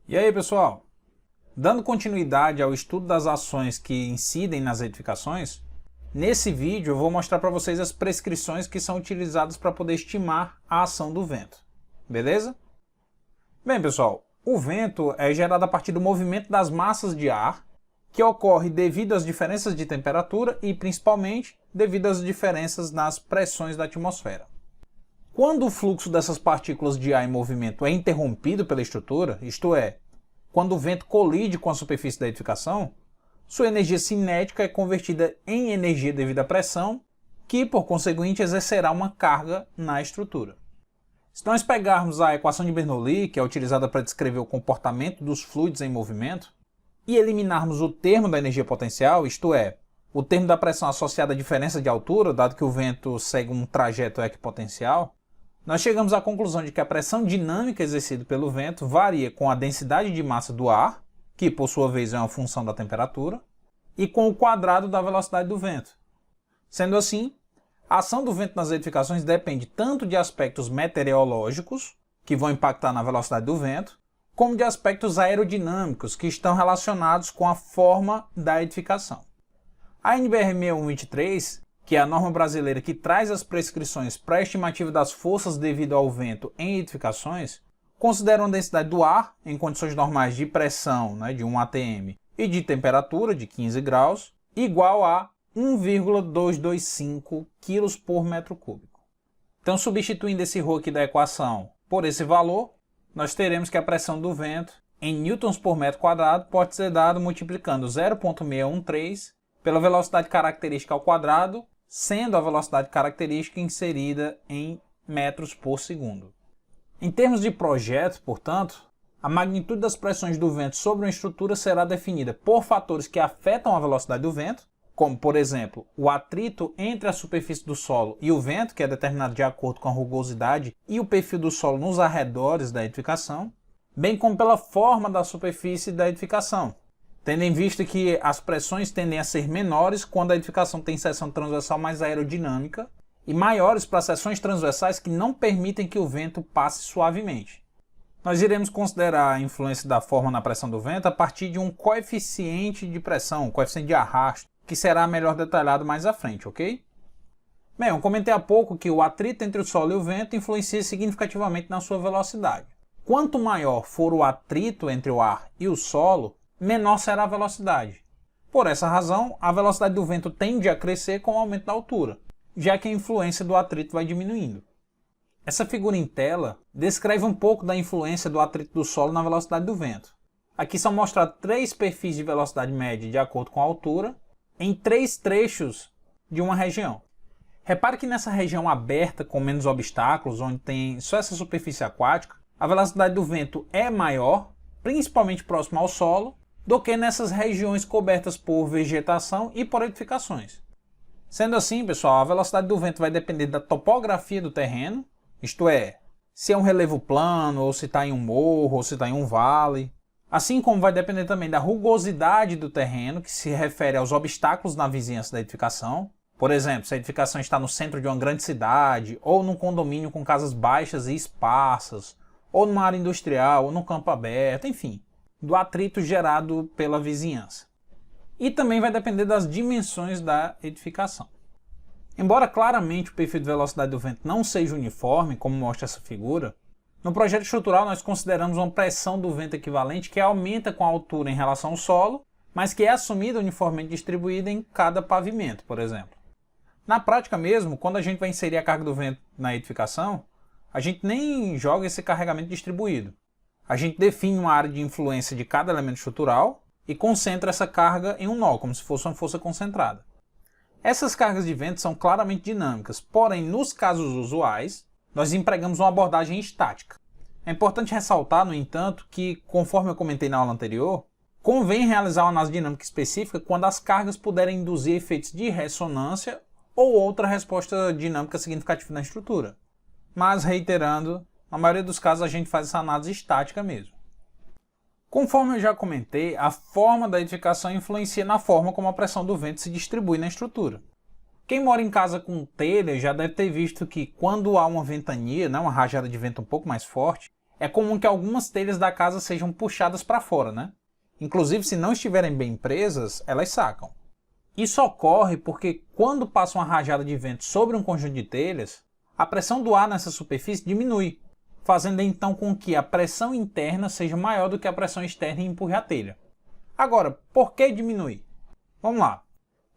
E aí, pessoal? Dando continuidade ao estudo das ações que incidem nas edificações, nesse vídeo eu vou mostrar para vocês as prescrições que são utilizadas para poder estimar a ação do vento. Beleza? Bem, pessoal, o vento é gerado a partir do movimento das massas de ar, que ocorre devido às diferenças de temperatura e, principalmente, devido às diferenças nas pressões da atmosfera. Quando o fluxo dessas partículas de ar em movimento é interrompido pela estrutura, isto é, quando o vento colide com a superfície da edificação, sua energia cinética é convertida em energia devido à pressão, que, por conseguinte, exercerá uma carga na estrutura. Se nós pegarmos a equação de Bernoulli, que é utilizada para descrever o comportamento dos fluidos em movimento, e eliminarmos o termo da energia potencial, isto é, o termo da pressão associada à diferença de altura, dado que o vento segue um trajeto equipotencial, nós chegamos à conclusão de que a pressão dinâmica exercida pelo vento varia com a densidade de massa do ar, que por sua vez é uma função da temperatura, e com o quadrado da velocidade do vento. Sendo assim, a ação do vento nas edificações depende tanto de aspectos meteorológicos, que vão impactar na velocidade do vento, como de aspectos aerodinâmicos, que estão relacionados com a forma da edificação. A NBR 6123, que é a norma brasileira que traz as prescrições para a estimativa das forças devido ao vento em edificações, considera uma densidade do ar, em condições normais de pressão, de 1 atm, e de temperatura, de 15 graus, igual a 1,225 kg por metro cúbico. Então, substituindo esse ρ aqui da equação por esse valor, nós teremos que a pressão do vento em newtons por metro quadrado pode ser dado multiplicando 0,613 pela velocidade característica ao quadrado, sendo a velocidade característica inserida em metros por segundo. Em termos de projeto, portanto, a magnitude das pressões do vento sobre uma estrutura será definida por fatores que afetam a velocidade do vento, como, por exemplo, o atrito entre a superfície do solo e o vento, que é determinado de acordo com a rugosidade e o perfil do solo nos arredores da edificação, bem como pela forma da superfície da edificação, tendo em vista que as pressões tendem a ser menores quando a edificação tem seção transversal mais aerodinâmica e maiores para seções transversais que não permitem que o vento passe suavemente. Nós iremos considerar a influência da forma na pressão do vento a partir de um coeficiente de pressão, um coeficiente de arrasto, que será melhor detalhado mais à frente, ok? Bem, eu comentei há pouco que o atrito entre o solo e o vento influencia significativamente na sua velocidade. Quanto maior for o atrito entre o ar e o solo, menor será a velocidade. Por essa razão, a velocidade do vento tende a crescer com o aumento da altura, já que a influência do atrito vai diminuindo. Essa figura em tela descreve um pouco da influência do atrito do solo na velocidade do vento. Aqui são mostrados 3 perfis de velocidade média de acordo com a altura, em 3 trechos de uma região. Repare que nessa região aberta, com menos obstáculos, onde tem só essa superfície aquática, a velocidade do vento é maior, principalmente próximo ao solo, do que nessas regiões cobertas por vegetação e por edificações. Sendo assim, pessoal, a velocidade do vento vai depender da topografia do terreno, isto é, se é um relevo plano, ou se está em um morro, ou se está em um vale. Assim como vai depender também da rugosidade do terreno, que se refere aos obstáculos na vizinhança da edificação. Por exemplo, se a edificação está no centro de uma grande cidade, ou num condomínio com casas baixas e esparsas, ou numa área industrial, ou num campo aberto, enfim, do atrito gerado pela vizinhança. E também vai depender das dimensões da edificação. Embora claramente o perfil de velocidade do vento não seja uniforme, como mostra essa figura, no projeto estrutural nós consideramos uma pressão do vento equivalente que aumenta com a altura em relação ao solo, mas que é assumida uniformemente distribuída em cada pavimento, por exemplo. Na prática mesmo, quando a gente vai inserir a carga do vento na edificação, a gente nem joga esse carregamento distribuído. A gente define uma área de influência de cada elemento estrutural e concentra essa carga em um nó, como se fosse uma força concentrada. Essas cargas de vento são claramente dinâmicas, porém, nos casos usuais, nós empregamos uma abordagem estática. É importante ressaltar, no entanto, que, conforme eu comentei na aula anterior, convém realizar uma análise dinâmica específica quando as cargas puderem induzir efeitos de ressonância ou outra resposta dinâmica significativa na estrutura. Mas, reiterando, na maioria dos casos a gente faz essa análise estática mesmo. Conforme eu já comentei, a forma da edificação influencia na forma como a pressão do vento se distribui na estrutura. Quem mora em casa com telha já deve ter visto que quando há uma ventania, né, uma rajada de vento um pouco mais forte, é comum que algumas telhas da casa sejam puxadas para fora, né? Inclusive, se não estiverem bem presas, elas sacam. Isso ocorre porque quando passa uma rajada de vento sobre um conjunto de telhas, a pressão do ar nessa superfície diminui, fazendo então com que a pressão interna seja maior do que a pressão externa e empurre a telha. Agora, por que diminui? Vamos lá.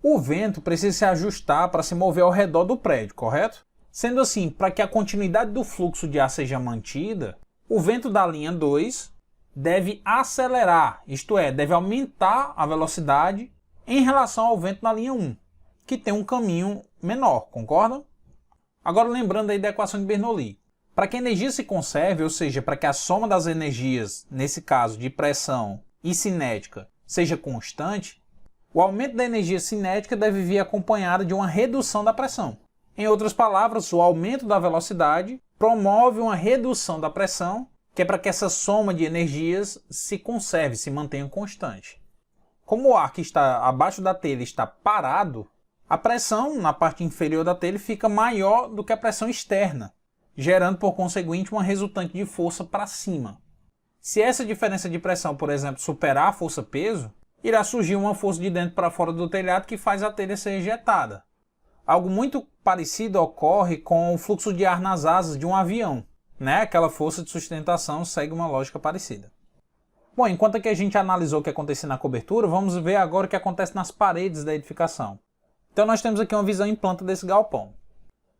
O vento precisa se ajustar para se mover ao redor do prédio, correto? Sendo assim, para que a continuidade do fluxo de ar seja mantida, o vento da linha 2 deve acelerar, isto é, deve aumentar a velocidade em relação ao vento da linha 1, que tem um caminho menor, concordam? Agora lembrando aí da equação de Bernoulli. Para que a energia se conserve, ou seja, para que a soma das energias, nesse caso de pressão e cinética, seja constante, o aumento da energia cinética deve vir acompanhado de uma redução da pressão. Em outras palavras, o aumento da velocidade promove uma redução da pressão, que é para que essa soma de energias se conserve, se mantenha constante. Como o ar que está abaixo da telha está parado, a pressão na parte inferior da telha fica maior do que a pressão externa, gerando por conseguinte uma resultante de força para cima. Se essa diferença de pressão, por exemplo, superar a força-peso, irá surgir uma força de dentro para fora do telhado que faz a telha ser ejetada. Algo muito parecido ocorre com o fluxo de ar nas asas de um avião, né? Aquela força de sustentação segue uma lógica parecida. Bom, enquanto que a gente analisou o que aconteceu na cobertura, vamos ver agora o que acontece nas paredes da edificação. Então nós temos aqui uma visão em planta desse galpão.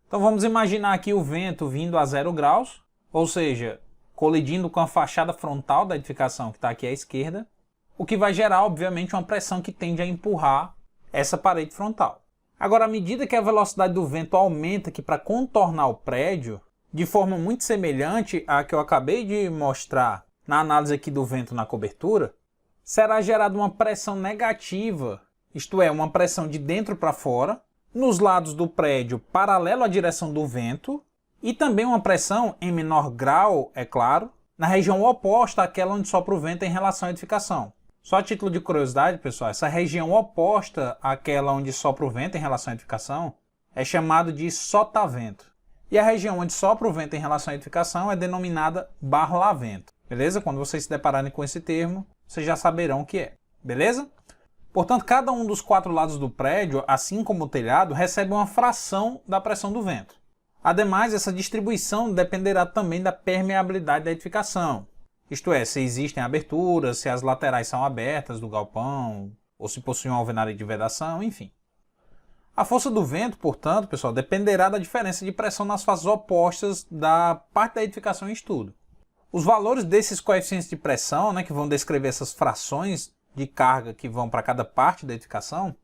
Então vamos imaginar aqui o vento vindo a 0 graus, ou seja, colidindo com a fachada frontal da edificação que está aqui à esquerda, o que vai gerar, obviamente, uma pressão que tende a empurrar essa parede frontal. Agora, à medida que a velocidade do vento aumenta aqui para contornar o prédio, de forma muito semelhante à que eu acabei de mostrar na análise aqui do vento na cobertura, será gerada uma pressão negativa, isto é, uma pressão de dentro para fora, nos lados do prédio paralelo à direção do vento, e também uma pressão, em menor grau, é claro, na região oposta àquela onde sopra o vento em relação à edificação. Só a título de curiosidade, pessoal, essa região oposta àquela onde sopra o vento em relação à edificação é chamado de sotavento. E a região onde sopra o vento em relação à edificação é denominada barlavento. Beleza? Quando vocês se depararem com esse termo, vocês já saberão o que é. Beleza? Portanto, cada um dos 4 lados do prédio, assim como o telhado, recebe uma fração da pressão do vento. Ademais, essa distribuição dependerá também da permeabilidade da edificação. Isto é, se existem aberturas, se as laterais são abertas do galpão, ou se possui uma alvenaria de vedação, enfim. A força do vento, portanto, pessoal, dependerá da diferença de pressão nas faces opostas da parte da edificação em estudo. Os valores desses coeficientes de pressão, né, que vão descrever essas frações de carga que vão para cada parte da edificação,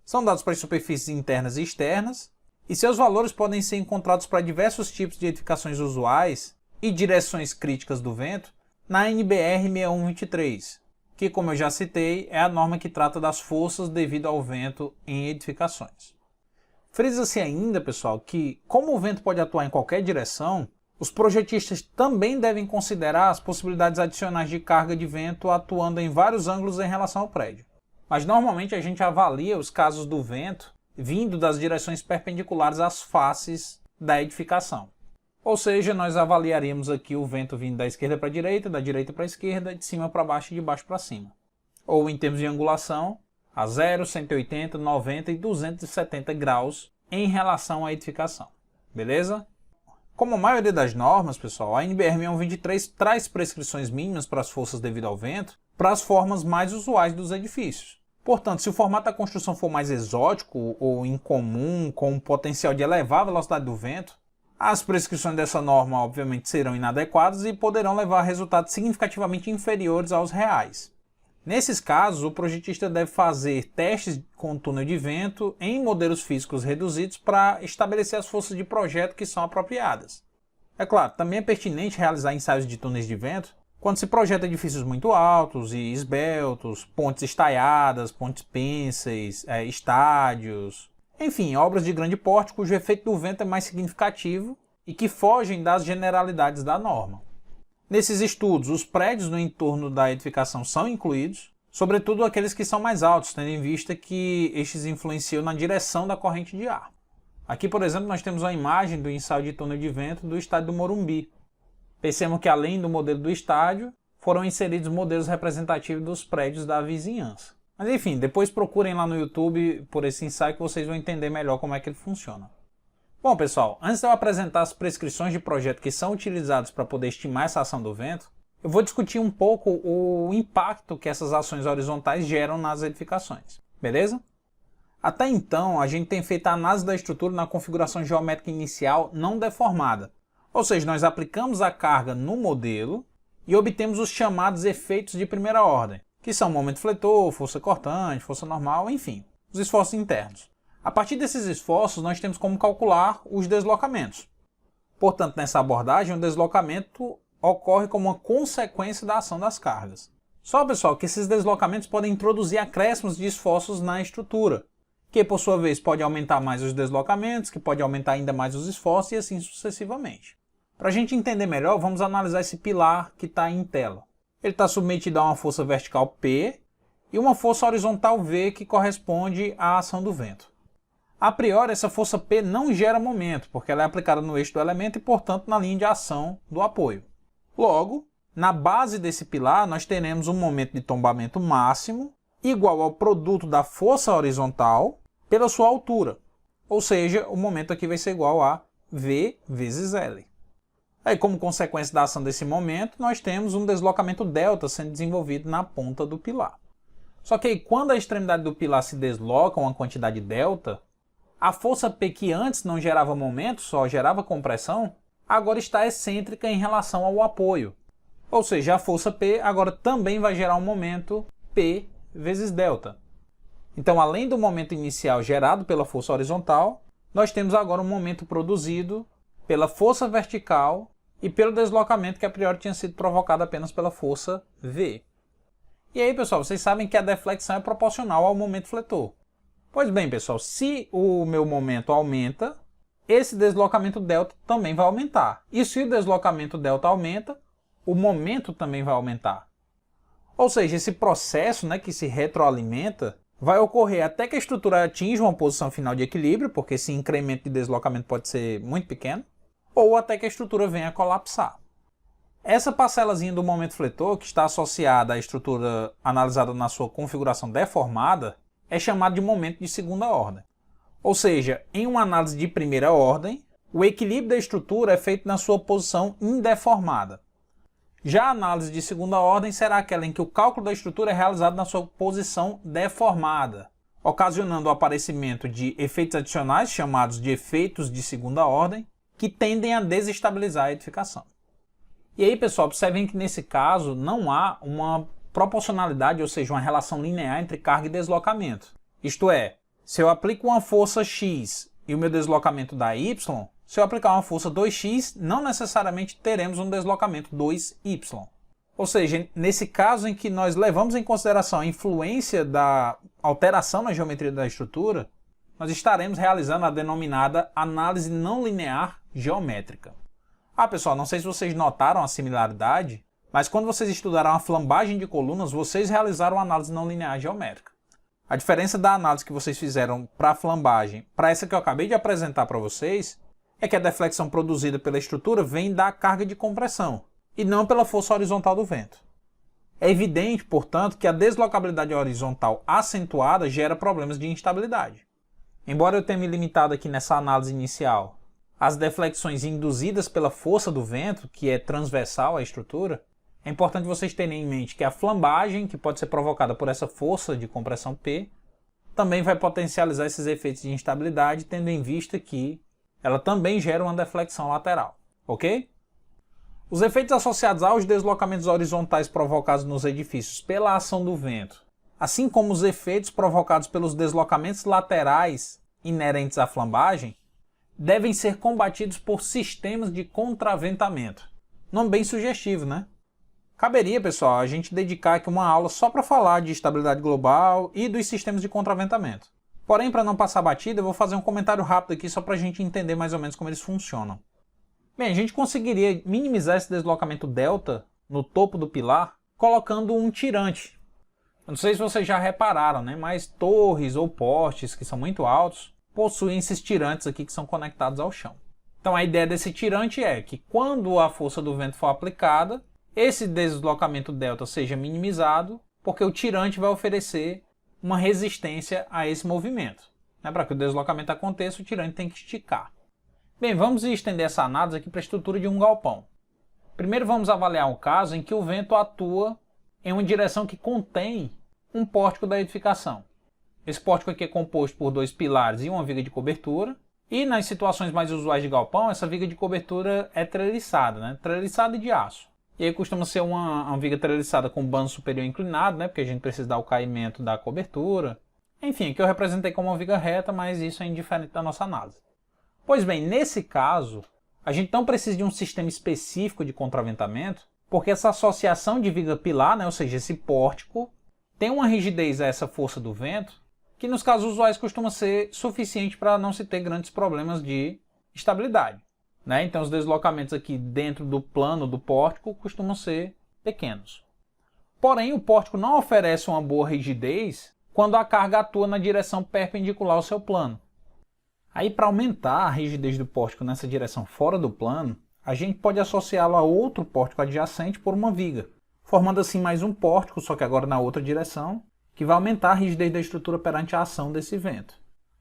são dados para as superfícies internas e externas, e seus valores podem ser encontrados para diversos tipos de edificações usuais e direções críticas do vento na NBR 6123, que, como eu já citei, é a norma que trata das forças devido ao vento em edificações. Frisa-se ainda, pessoal, que, como o vento pode atuar em qualquer direção, os projetistas também devem considerar as possibilidades adicionais de carga de vento atuando em vários ângulos em relação ao prédio. Mas normalmente a gente avalia os casos do vento vindo das direções perpendiculares às faces da edificação. Ou seja, nós avaliaríamos aqui o vento vindo da esquerda para a direita, da direita para a esquerda, de cima para baixo e de baixo para cima. Ou em termos de angulação, a 0, 180, 90 e 270 graus em relação à edificação. Beleza? Como a maioria das normas, pessoal, a NBR 6123 traz prescrições mínimas para as forças devido ao vento para as formas mais usuais dos edifícios. Portanto, se o formato da construção for mais exótico ou incomum, com o potencial de elevar a velocidade do vento, as prescrições dessa norma, obviamente, serão inadequadas e poderão levar a resultados significativamente inferiores aos reais. Nesses casos, o projetista deve fazer testes com túnel de vento em modelos físicos reduzidos para estabelecer as forças de projeto que são apropriadas. É claro, também é pertinente realizar ensaios de túneis de vento quando se projeta edifícios muito altos e esbeltos, pontes estaiadas, pontes pênseis, estádios, enfim, obras de grande porte cujo efeito do vento é mais significativo e que fogem das generalidades da norma. Nesses estudos, os prédios no entorno da edificação são incluídos, sobretudo aqueles que são mais altos, tendo em vista que estes influenciam na direção da corrente de ar. Aqui, por exemplo, nós temos uma imagem do ensaio de túnel de vento do estádio do Morumbi. Percebam que além do modelo do estádio, foram inseridos modelos representativos dos prédios da vizinhança. Mas enfim, depois procurem lá no YouTube por esse ensaio que vocês vão entender melhor como é que ele funciona. Bom pessoal, antes de eu apresentar as prescrições de projeto que são utilizadas para poder estimar essa ação do vento, eu vou discutir um pouco o impacto que essas ações horizontais geram nas edificações, beleza? Até então, a gente tem feito a análise da estrutura na configuração geométrica inicial não deformada, ou seja, nós aplicamos a carga no modelo e obtemos os chamados efeitos de primeira ordem, que são momento fletor, força cortante, força normal, enfim, os esforços internos. A partir desses esforços, nós temos como calcular os deslocamentos. Portanto, nessa abordagem, o deslocamento ocorre como uma consequência da ação das cargas. Só, pessoal, que esses deslocamentos podem introduzir acréscimos de esforços na estrutura, que por sua vez pode aumentar mais os deslocamentos, que pode aumentar ainda mais os esforços e assim sucessivamente. Para a gente entender melhor, vamos analisar esse pilar que está em tela. Ele está submetido a uma força vertical P e uma força horizontal V que corresponde à ação do vento. A priori, essa força P não gera momento, porque ela é aplicada no eixo do elemento e, portanto, na linha de ação do apoio. Logo, na base desse pilar, nós teremos um momento de tombamento máximo igual ao produto da força horizontal pela sua altura. Ou seja, o momento aqui vai ser igual a V vezes L. Aí, como consequência da ação desse momento, nós temos um deslocamento delta sendo desenvolvido na ponta do pilar. Só que aí, quando a extremidade do pilar se desloca uma quantidade delta, a força P que antes não gerava momento, só gerava compressão, agora está excêntrica em relação ao apoio. Ou seja, a força P agora também vai gerar um momento P vezes delta. Então, além do momento inicial gerado pela força horizontal, nós temos agora um momento produzido pela força vertical e pelo deslocamento que a priori tinha sido provocado apenas pela força V. E aí, pessoal, vocês sabem que a deflexão é proporcional ao momento fletor. Pois bem, pessoal, se o meu momento aumenta, esse deslocamento delta também vai aumentar. E se o deslocamento delta aumenta, o momento também vai aumentar. Ou seja, esse processo, que se retroalimenta vai ocorrer até que a estrutura atinja uma posição final de equilíbrio, porque esse incremento de deslocamento pode ser muito pequeno, ou até que a estrutura venha a colapsar. Essa parcelazinha do momento fletor, que está associada à estrutura analisada na sua configuração deformada, é chamada de momento de segunda ordem. Ou seja, em uma análise de primeira ordem, o equilíbrio da estrutura é feito na sua posição indeformada. Já a análise de segunda ordem será aquela em que o cálculo da estrutura é realizado na sua posição deformada, ocasionando o aparecimento de efeitos adicionais, chamados de efeitos de segunda ordem, que tendem a desestabilizar a edificação. E aí, pessoal, observem que nesse caso não há uma proporcionalidade, ou seja, uma relação linear entre carga e deslocamento. Isto é, se eu aplico uma força X e o meu deslocamento dá Y, se eu aplicar uma força 2x, não necessariamente teremos um deslocamento 2y. Ou seja, nesse caso em que nós levamos em consideração a influência da alteração na geometria da estrutura, nós estaremos realizando a denominada análise não linear geométrica. Pessoal, não sei se vocês notaram a similaridade, mas quando vocês estudaram a flambagem de colunas, vocês realizaram a análise não linear geométrica. A diferença da análise que vocês fizeram para a flambagem para essa que eu acabei de apresentar para vocês é que a deflexão produzida pela estrutura vem da carga de compressão e não pela força horizontal do vento. É evidente, portanto, que a deslocabilidade horizontal acentuada gera problemas de instabilidade. Embora eu tenha me limitado aqui nessa análise inicial às deflexões induzidas pela força do vento, que é transversal à estrutura, é importante vocês terem em mente que a flambagem, que pode ser provocada por essa força de compressão P, também vai potencializar esses efeitos de instabilidade, tendo em vista que ela também gera uma deflexão lateral, ok? Os efeitos associados aos deslocamentos horizontais provocados nos edifícios pela ação do vento, assim como os efeitos provocados pelos deslocamentos laterais inerentes à flambagem, devem ser combatidos por sistemas de contraventamento. Nome bem sugestivo, né? Caberia, pessoal, a gente dedicar aqui uma aula só para falar de estabilidade global e dos sistemas de contraventamento. Porém, para não passar batida, eu vou fazer um comentário rápido aqui só para a gente entender mais ou menos como eles funcionam. Bem, a gente conseguiria minimizar esse deslocamento delta no topo do pilar colocando um tirante. Eu não sei se vocês já repararam, mas torres ou postes que são muito altos possuem esses tirantes aqui que são conectados ao chão. Então a ideia desse tirante é que quando a força do vento for aplicada, esse deslocamento delta seja minimizado, porque o tirante vai oferecer uma resistência a esse movimento. Para que o deslocamento aconteça, o tirante tem que esticar. Bem, vamos estender essa análise aqui para a estrutura de um galpão. Primeiro vamos avaliar um caso em que o vento atua em uma direção que contém um pórtico da edificação. Esse pórtico aqui é composto por 2 pilares e uma viga de cobertura. E nas situações mais usuais de galpão, essa viga de cobertura é treliçada, treliçada e de aço. E aí costuma ser uma viga treliçada com bando superior inclinado, porque a gente precisa dar o caimento da cobertura. Enfim, aqui eu representei como uma viga reta, mas isso é indiferente da nossa análise. Pois bem, nesse caso, a gente não precisa de um sistema específico de contraventamento, porque essa associação de viga pilar, ou seja, esse pórtico, tem uma rigidez a essa força do vento, que nos casos usuais costuma ser suficiente para não se ter grandes problemas de estabilidade. Então os deslocamentos aqui dentro do plano do pórtico costumam ser pequenos. Porém, o pórtico não oferece uma boa rigidez quando a carga atua na direção perpendicular ao seu plano. Aí, para aumentar a rigidez do pórtico nessa direção fora do plano, a gente pode associá-lo a outro pórtico adjacente por uma viga, formando assim mais um pórtico, só que agora na outra direção, que vai aumentar a rigidez da estrutura perante a ação desse vento.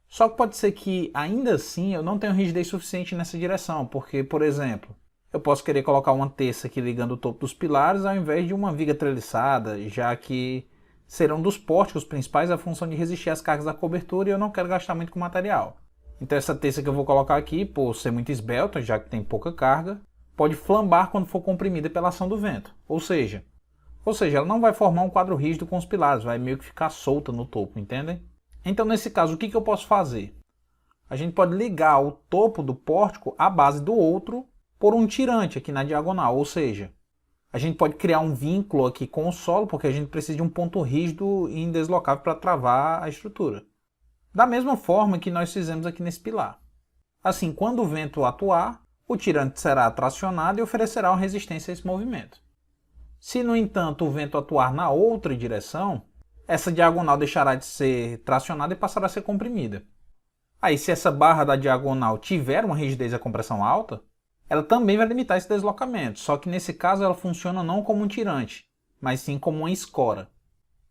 Só que pode ser que, ainda assim, eu não tenha rigidez suficiente nessa direção, porque, por exemplo, eu posso querer colocar uma terça aqui ligando o topo dos pilares ao invés de uma viga treliçada, já que serão dos pórticos principais a função de resistir às cargas da cobertura e eu não quero gastar muito com material. Então essa terça que eu vou colocar aqui, por ser muito esbelta, já que tem pouca carga, pode flambar quando for comprimida pela ação do vento. Ou seja, ela não vai formar um quadro rígido com os pilares, vai meio que ficar solta no topo, entendem? Então nesse caso, o que eu posso fazer? A gente pode ligar o topo do pórtico à base do outro por um tirante aqui na diagonal, ou seja, a gente pode criar um vínculo aqui com o solo, porque a gente precisa de um ponto rígido e indeslocável para travar a estrutura. Da mesma forma que nós fizemos aqui nesse pilar. Assim, quando o vento atuar, o tirante será tracionado e oferecerá uma resistência a esse movimento. Se, no entanto, o vento atuar na outra direção, essa diagonal deixará de ser tracionada e passará a ser comprimida. Aí, se essa barra da diagonal tiver uma rigidez a compressão alta, ela também vai limitar esse deslocamento, só que nesse caso ela funciona não como um tirante, mas sim como uma escora.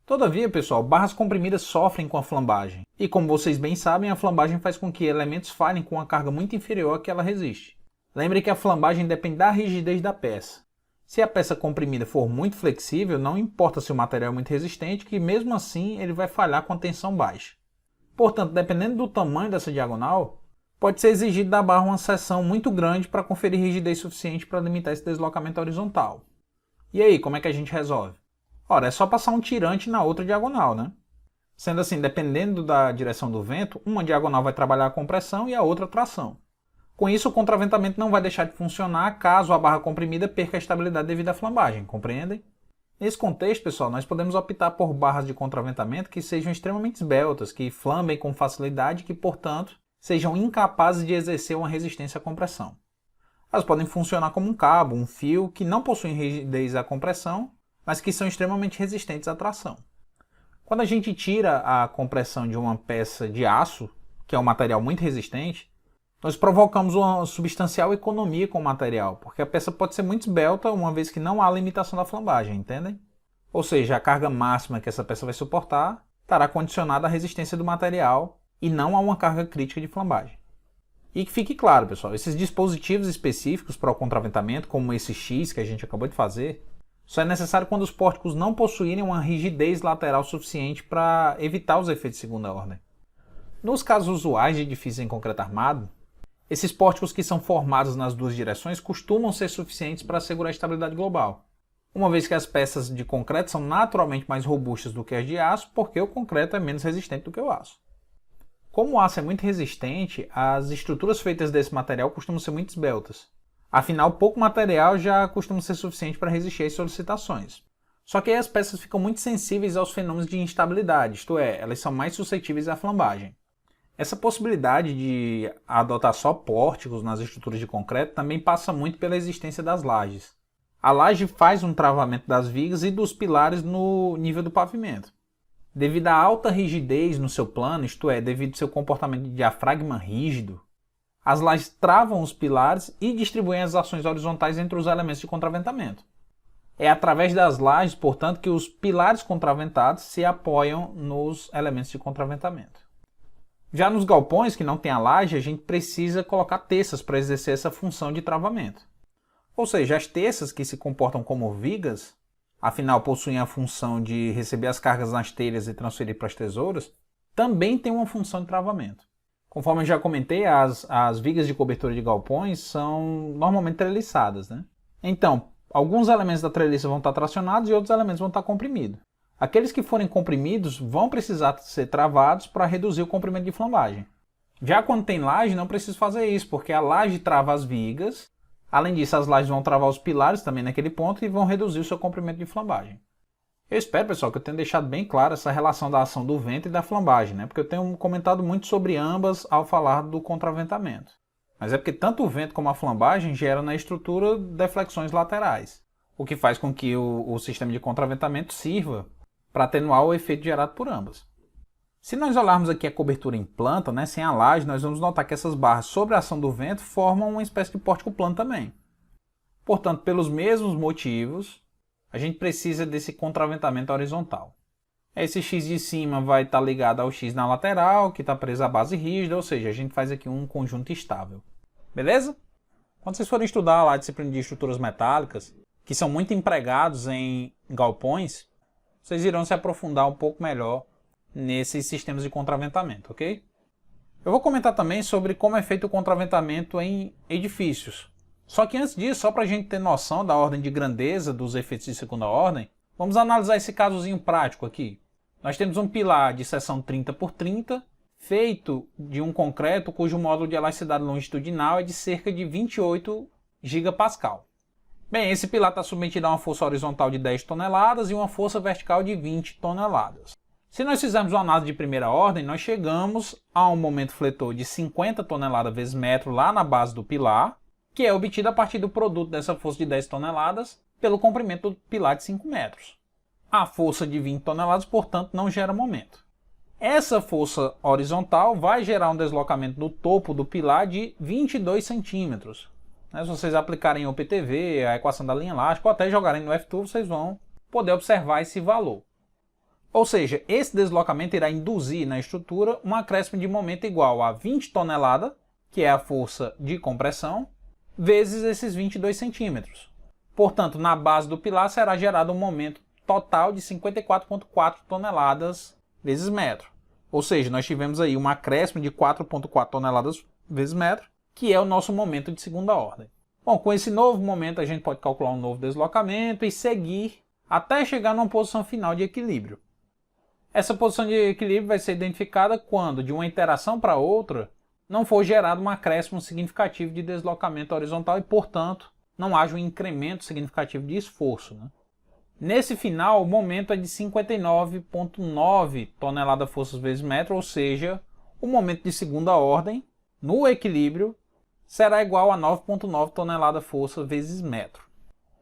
Todavia, pessoal, barras comprimidas sofrem com a flambagem. E como vocês bem sabem, a flambagem faz com que elementos falhem com uma carga muito inferior à que ela resiste. Lembre que a flambagem depende da rigidez da peça. Se a peça comprimida for muito flexível, não importa se o material é muito resistente, que mesmo assim ele vai falhar com a tensão baixa. Portanto, dependendo do tamanho dessa diagonal, pode ser exigido da barra uma seção muito grande para conferir rigidez suficiente para limitar esse deslocamento horizontal. E aí, como é que a gente resolve? Ora, é só passar um tirante na outra diagonal, Sendo assim, dependendo da direção do vento, uma diagonal vai trabalhar a compressão e a outra a tração. Com isso, o contraventamento não vai deixar de funcionar caso a barra comprimida perca a estabilidade devido à flambagem, compreendem? Nesse contexto, pessoal, nós podemos optar por barras de contraventamento que sejam extremamente esbeltas, que flambem com facilidade e que, portanto, sejam incapazes de exercer uma resistência à compressão. Elas podem funcionar como um cabo, um fio, que não possuem rigidez à compressão, mas que são extremamente resistentes à tração. Quando a gente tira a compressão de uma peça de aço, que é um material muito resistente, nós provocamos uma substancial economia com o material, porque a peça pode ser muito esbelta, uma vez que não há limitação da flambagem, entendem? Ou seja, a carga máxima que essa peça vai suportar estará condicionada à resistência do material e não a uma carga crítica de flambagem. E que fique claro, pessoal, esses dispositivos específicos para o contraventamento, como esse X que a gente acabou de fazer, só é necessário quando os pórticos não possuírem uma rigidez lateral suficiente para evitar os efeitos de segunda ordem. Nos casos usuais de edifícios em concreto armado, esses pórticos que são formados nas duas direções costumam ser suficientes para assegurar a estabilidade global, uma vez que as peças de concreto são naturalmente mais robustas do que as de aço, porque o concreto é menos resistente do que o aço. Como o aço é muito resistente, as estruturas feitas desse material costumam ser muito esbeltas. Afinal, pouco material já costuma ser suficiente para resistir às solicitações. Só que aí as peças ficam muito sensíveis aos fenômenos de instabilidade, isto é, elas são mais suscetíveis à flambagem. Essa possibilidade de adotar só pórticos nas estruturas de concreto também passa muito pela existência das lajes. A laje faz um travamento das vigas e dos pilares no nível do pavimento. Devido à alta rigidez no seu plano, isto é, devido ao seu comportamento de diafragma rígido, as lajes travam os pilares e distribuem as ações horizontais entre os elementos de contraventamento. É através das lajes, portanto, que os pilares contraventados se apoiam nos elementos de contraventamento. Já nos galpões que não tem a laje, a gente precisa colocar teças para exercer essa função de travamento. Ou seja, as teças que se comportam como vigas, afinal possuem a função de receber as cargas nas telhas e transferir para as tesouras, também têm uma função de travamento. Conforme eu já comentei, as vigas de cobertura de galpões são normalmente treliçadas, né? Então, alguns elementos da treliça vão estar tracionados e outros elementos vão estar comprimidos. Aqueles que forem comprimidos vão precisar ser travados para reduzir o comprimento de flambagem. Já quando tem laje, não precisa fazer isso, porque a laje trava as vigas. Além disso, as lajes vão travar os pilares também naquele ponto e vão reduzir o seu comprimento de flambagem. Eu espero, pessoal, que eu tenha deixado bem claro essa relação da ação do vento e da flambagem, né? Porque eu tenho comentado muito sobre ambas ao falar do contraventamento. Mas é porque tanto o vento como a flambagem geram na estrutura deflexões laterais, o que faz com que o sistema de contraventamento sirva para atenuar o efeito gerado por ambas. Se nós olharmos aqui a cobertura em planta, né, sem a laje, nós vamos notar que essas barras sobre a ação do vento formam uma espécie de pórtico plano também. Portanto, pelos mesmos motivos, a gente precisa desse contraventamento horizontal. Esse X de cima vai estar ligado ao X na lateral, que está preso à base rígida, ou seja, a gente faz aqui um conjunto estável. Beleza? Quando vocês forem estudar lá a disciplina de estruturas metálicas, que são muito empregados em galpões, vocês irão se aprofundar um pouco melhor nesses sistemas de contraventamento, ok? Eu vou comentar também sobre como é feito o contraventamento em edifícios. Só que antes disso, só para a gente ter noção da ordem de grandeza dos efeitos de segunda ordem, vamos analisar esse casozinho prático aqui. Nós temos um pilar de seção 30 por 30, feito de um concreto cujo módulo de elasticidade longitudinal é de cerca de 28 GPa. Bem, esse pilar está submetido a uma força horizontal de 10 toneladas e uma força vertical de 20 toneladas. Se nós fizermos uma análise de primeira ordem, nós chegamos a um momento fletor de 50 toneladas vezes metro lá na base do pilar, que é obtido a partir do produto dessa força de 10 toneladas pelo comprimento do pilar de 5 metros. A força de 20 toneladas, portanto, não gera momento. Essa força horizontal vai gerar um deslocamento no topo do pilar de 22 centímetros. Se vocês aplicarem o PTV, a equação da linha elástica, ou até jogarem no F2, vocês vão poder observar esse valor. Ou seja, esse deslocamento irá induzir na estrutura um acréscimo de momento igual a 20 toneladas, que é a força de compressão, vezes esses 22 centímetros. Portanto, na base do pilar será gerado um momento total de 54,4 toneladas vezes metro. Ou seja, nós tivemos aí um acréscimo de 4,4 toneladas vezes metro, que é o nosso momento de segunda ordem. Bom, com esse novo momento a gente pode calcular um novo deslocamento e seguir até chegar numa posição final de equilíbrio. Essa posição de equilíbrio vai ser identificada quando, de uma interação para outra, não for gerado um acréscimo significativo de deslocamento horizontal e, portanto, não haja um incremento significativo de esforço, né? Nesse final, o momento é de 59,9 toneladas forças vezes metro, ou seja, o momento de segunda ordem, no equilíbrio, será igual a 9,9 toneladas força vezes metro.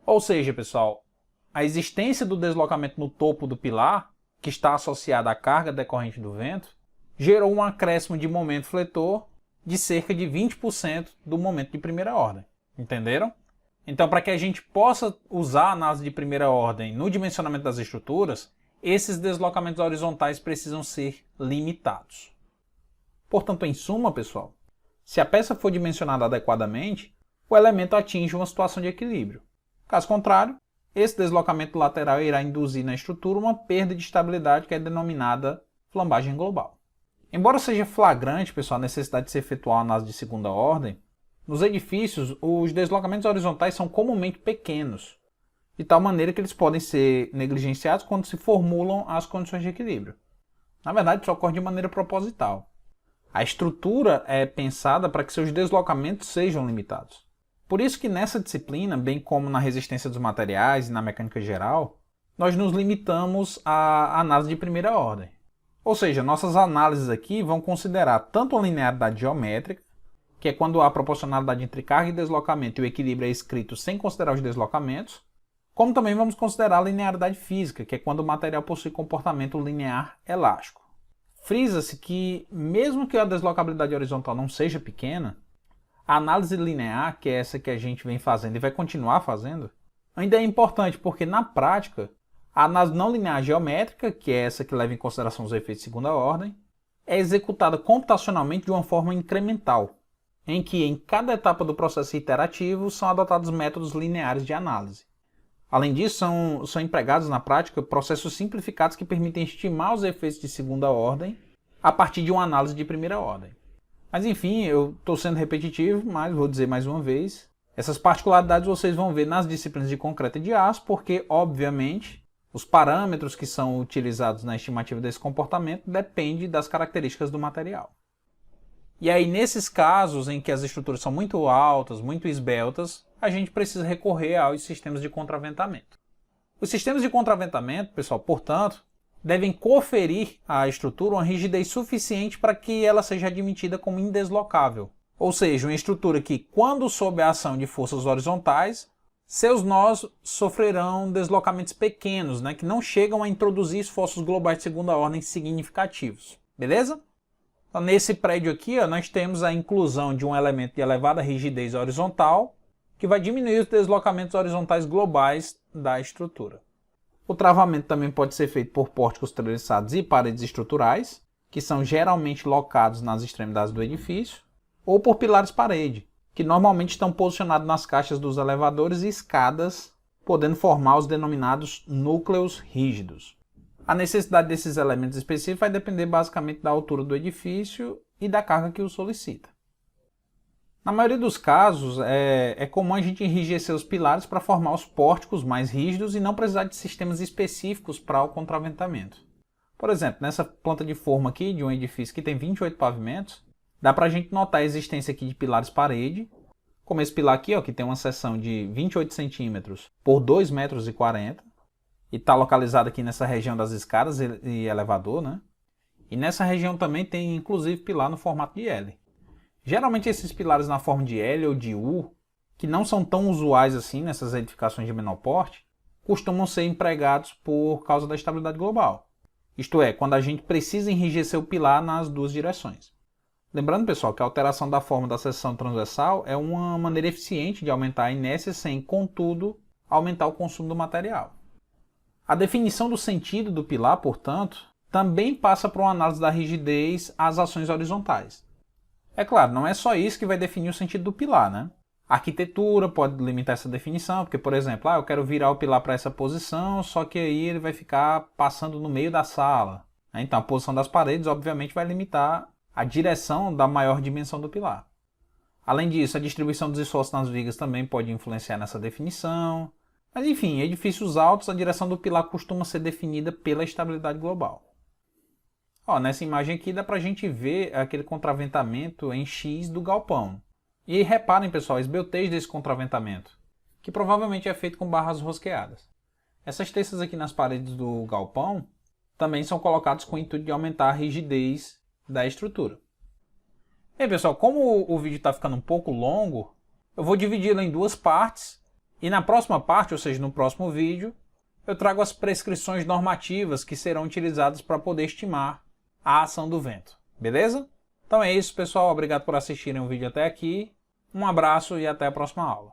Ou seja, pessoal, a existência do deslocamento no topo do pilar, que está associada à carga decorrente do vento, gerou um acréscimo de momento fletor de cerca de 20% do momento de primeira ordem. Entenderam? Então, para que a gente possa usar a análise de primeira ordem no dimensionamento das estruturas, esses deslocamentos horizontais precisam ser limitados. Portanto, em suma, pessoal, se a peça for dimensionada adequadamente, o elemento atinge uma situação de equilíbrio. Caso contrário, esse deslocamento lateral irá induzir na estrutura uma perda de estabilidade que é denominada flambagem global. Embora seja flagrante, pessoal, a necessidade de se efetuar uma análise de segunda ordem, nos edifícios os deslocamentos horizontais são comumente pequenos, de tal maneira que eles podem ser negligenciados quando se formulam as condições de equilíbrio. Na verdade, isso ocorre de maneira proposital. A estrutura é pensada para que seus deslocamentos sejam limitados. Por isso que nessa disciplina, bem como na resistência dos materiais e na mecânica geral, nós nos limitamos à análise de primeira ordem. Ou seja, nossas análises aqui vão considerar tanto a linearidade geométrica, que é quando a proporcionalidade entre carga e deslocamento e o equilíbrio é escrito sem considerar os deslocamentos, Como também vamos considerar a linearidade física, que é quando o material possui comportamento linear elástico. Frisa-se que, mesmo que a deslocabilidade horizontal não seja pequena, a análise linear, que é essa que a gente vem fazendo e vai continuar fazendo, ainda é importante porque, na prática, a análise não linear geométrica, que é essa que leva em consideração os efeitos de segunda ordem, é executada computacionalmente de uma forma incremental, em que em cada etapa do processo iterativo são adotados métodos lineares de análise. Além disso, são empregados na prática processos simplificados que permitem estimar os efeitos de segunda ordem a partir de uma análise de primeira ordem. Mas enfim, eu estou sendo repetitivo, mas vou dizer mais uma vez, essas particularidades vocês vão ver nas disciplinas de concreto e de aço, porque, obviamente, os parâmetros que são utilizados na estimativa desse comportamento dependem das características do material. E aí, nesses casos em que as estruturas são muito altas, muito esbeltas, a gente precisa recorrer aos sistemas de contraventamento. Os sistemas de contraventamento, pessoal, portanto, devem conferir à estrutura uma rigidez suficiente para que ela seja admitida como indeslocável. Ou seja, uma estrutura que, quando sob a ação de forças horizontais, seus nós sofrerão deslocamentos pequenos, que não chegam a introduzir esforços globais de segunda ordem significativos. Beleza? Então, nesse prédio aqui, nós temos a inclusão de um elemento de elevada rigidez horizontal, que vai diminuir os deslocamentos horizontais globais da estrutura. O travamento também pode ser feito por pórticos treliçados e paredes estruturais, que são geralmente locados nas extremidades do edifício, ou por pilares-parede, que normalmente estão posicionados nas caixas dos elevadores e escadas, podendo formar os denominados núcleos rígidos. A necessidade desses elementos específicos vai depender basicamente da altura do edifício e da carga que o solicita. Na maioria dos casos, é comum a gente enrijecer os pilares para formar os pórticos mais rígidos e não precisar de sistemas específicos para o contraventamento. Por exemplo, nessa planta de forma aqui de um edifício que tem 28 pavimentos, dá para a gente notar a existência aqui de pilares-parede, como esse pilar aqui, que tem uma seção de 28 centímetros por 2,40 m, e está localizado aqui nessa região das escadas e elevador, E nessa região também tem, inclusive, pilar no formato de L. Geralmente esses pilares na forma de L ou de U, que não são tão usuais assim nessas edificações de menor porte, costumam ser empregados por causa da estabilidade global. Isto é, quando a gente precisa enrijecer o pilar nas duas direções. Lembrando, pessoal, que a alteração da forma da seção transversal é uma maneira eficiente de aumentar a inércia sem, contudo, aumentar o consumo do material. A definição do sentido do pilar, portanto, também passa por uma análise da rigidez às ações horizontais. É claro, não é só isso que vai definir o sentido do pilar, A arquitetura pode limitar essa definição, porque, por exemplo, eu quero virar o pilar para essa posição, só que aí ele vai ficar passando no meio da sala. Então, a posição das paredes, obviamente, vai limitar a direção da maior dimensão do pilar. Além disso, a distribuição dos esforços nas vigas também pode influenciar nessa definição. Mas, enfim, em edifícios altos, a direção do pilar costuma ser definida pela estabilidade global. Nessa imagem aqui dá pra gente ver aquele contraventamento em X do galpão. E reparem, pessoal, a esbeltez desse contraventamento, que provavelmente é feito com barras rosqueadas. Essas textas aqui nas paredes do galpão também são colocadas com o intuito de aumentar a rigidez da estrutura. Bem, pessoal, como o vídeo está ficando um pouco longo, eu vou dividi-lo em duas partes. E na próxima parte, ou seja, no próximo vídeo, eu trago as prescrições normativas que serão utilizadas para poder estimar a ação do vento. Beleza? Então é isso, pessoal. Obrigado por assistirem o vídeo até aqui. Um abraço e até a próxima aula.